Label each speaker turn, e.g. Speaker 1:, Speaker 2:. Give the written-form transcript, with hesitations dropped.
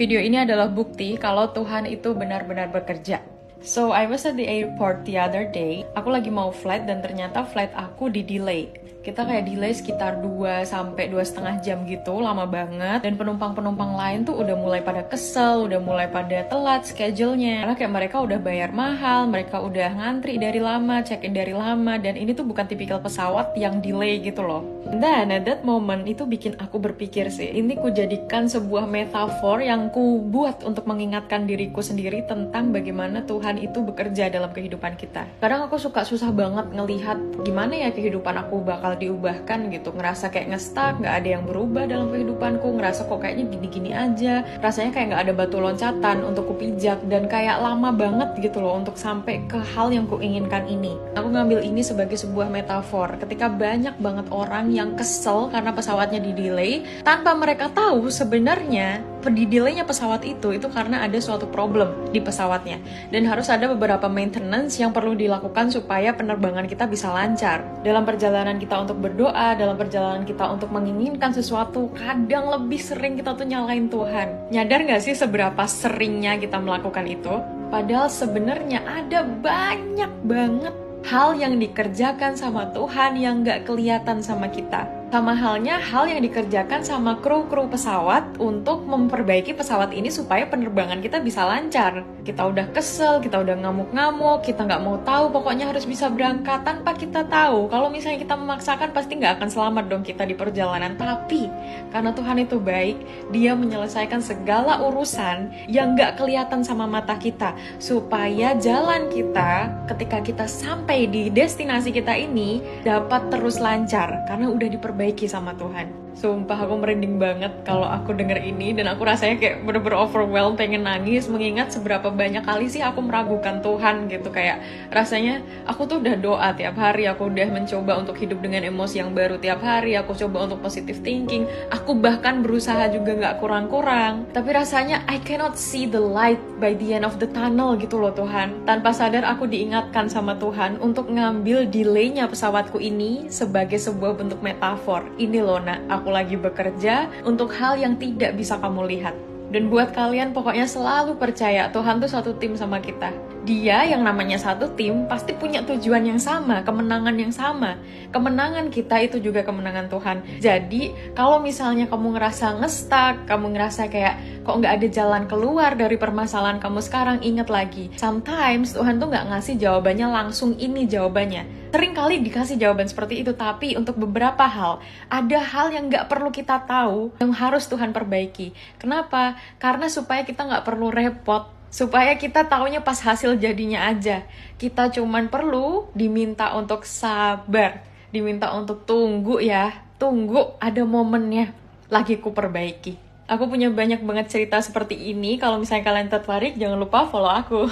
Speaker 1: Video ini adalah bukti kalau Tuhan itu benar-benar bekerja. So, I was at the airport the other day. Aku lagi mau flight dan ternyata flight aku di-delay. Kita kayak delay sekitar 2 sampai 2,5 jam gitu, lama banget. Dan penumpang-penumpang lain tuh udah mulai pada kesel, udah mulai pada telat schedule-nya. Karena kayak mereka udah bayar mahal, mereka udah ngantri dari lama, check-in dari lama. Dan ini tuh bukan tipikal pesawat yang delay gitu loh. Dan at that moment itu bikin aku berpikir sih, ini ku jadikan sebuah metafor yang ku buat untuk mengingatkan diriku sendiri tentang bagaimana Tuhan itu bekerja dalam kehidupan kita. Kadang aku suka susah banget ngelihat gimana ya kehidupan aku bakal diubahkan gitu, ngerasa kayak nge-stuck, nggak ada yang berubah dalam kehidupanku, ngerasa kok kayaknya gini-gini aja, rasanya kayak nggak ada batu loncatan untuk kupijak dan kayak lama banget gitu loh untuk sampai ke hal yang kuinginkan ini. Aku ngambil ini sebagai sebuah metafor ketika banyak banget orang yang kesel karena pesawatnya di-delay tanpa mereka tahu sebenarnya di-delaynya pesawat itu karena ada suatu problem di pesawatnya dan harus ada beberapa maintenance yang perlu dilakukan supaya penerbangan kita bisa lancar. Dalam perjalanan kita untuk berdoa, dalam perjalanan kita untuk menginginkan sesuatu, kadang lebih sering kita tuh nyalain Tuhan. Nyadar gak sih seberapa seringnya kita melakukan itu? Padahal sebenarnya ada banyak banget hal yang dikerjakan sama Tuhan yang gak kelihatan sama kita. Sama halnya hal yang dikerjakan sama kru-kru pesawat untuk memperbaiki pesawat ini supaya penerbangan kita bisa lancar. Kita udah kesel, kita udah ngamuk-ngamuk, kita nggak mau tahu, pokoknya harus bisa berangkat tanpa kita tahu. Kalau misalnya kita memaksakan pasti nggak akan selamat dong kita di perjalanan. Tapi karena Tuhan itu baik, Dia menyelesaikan segala urusan yang nggak kelihatan sama mata kita supaya jalan kita ketika kita sampai di destinasi kita ini dapat terus lancar karena udah diperbaiki sama Tuhan. Sumpah aku merinding banget kalau aku denger ini dan aku rasanya kayak bener-bener overwhelmed, pengen nangis mengingat seberapa banyak kali sih aku meragukan Tuhan gitu. Kayak rasanya aku tuh udah doa tiap hari, aku udah mencoba untuk hidup dengan emosi yang baru tiap hari, aku coba untuk positive thinking, aku bahkan berusaha juga gak kurang-kurang, tapi rasanya I cannot see the light by the end of the tunnel gitu loh Tuhan. Tanpa sadar aku diingatkan sama Tuhan untuk ngambil delaynya pesawatku ini sebagai sebuah bentuk metafor. Ini loh nak, aku lagi bekerja untuk hal yang tidak bisa kamu lihat. Dan buat kalian pokoknya selalu percaya Tuhan tuh satu tim sama kita. Dia yang namanya satu tim pasti punya tujuan yang sama, kemenangan yang sama. Kemenangan kita itu juga kemenangan Tuhan. Jadi kalau misalnya kamu ngerasa ngestak, kamu ngerasa kayak kok nggak ada jalan keluar dari permasalahan kamu sekarang, ingat lagi, sometimes Tuhan tuh nggak ngasih jawabannya langsung ini jawabannya. Sering kali dikasih jawaban seperti itu, tapi untuk beberapa hal, ada hal yang nggak perlu kita tahu, yang harus Tuhan perbaiki. Kenapa? Karena supaya kita nggak perlu repot, supaya kita taunya pas hasil jadinya aja. Kita cuman perlu diminta untuk sabar, diminta untuk tunggu ya, tunggu ada momennya, lagi ku perbaiki. Aku punya banyak banget cerita seperti ini, kalau misalnya kalian tertarik, jangan lupa follow aku.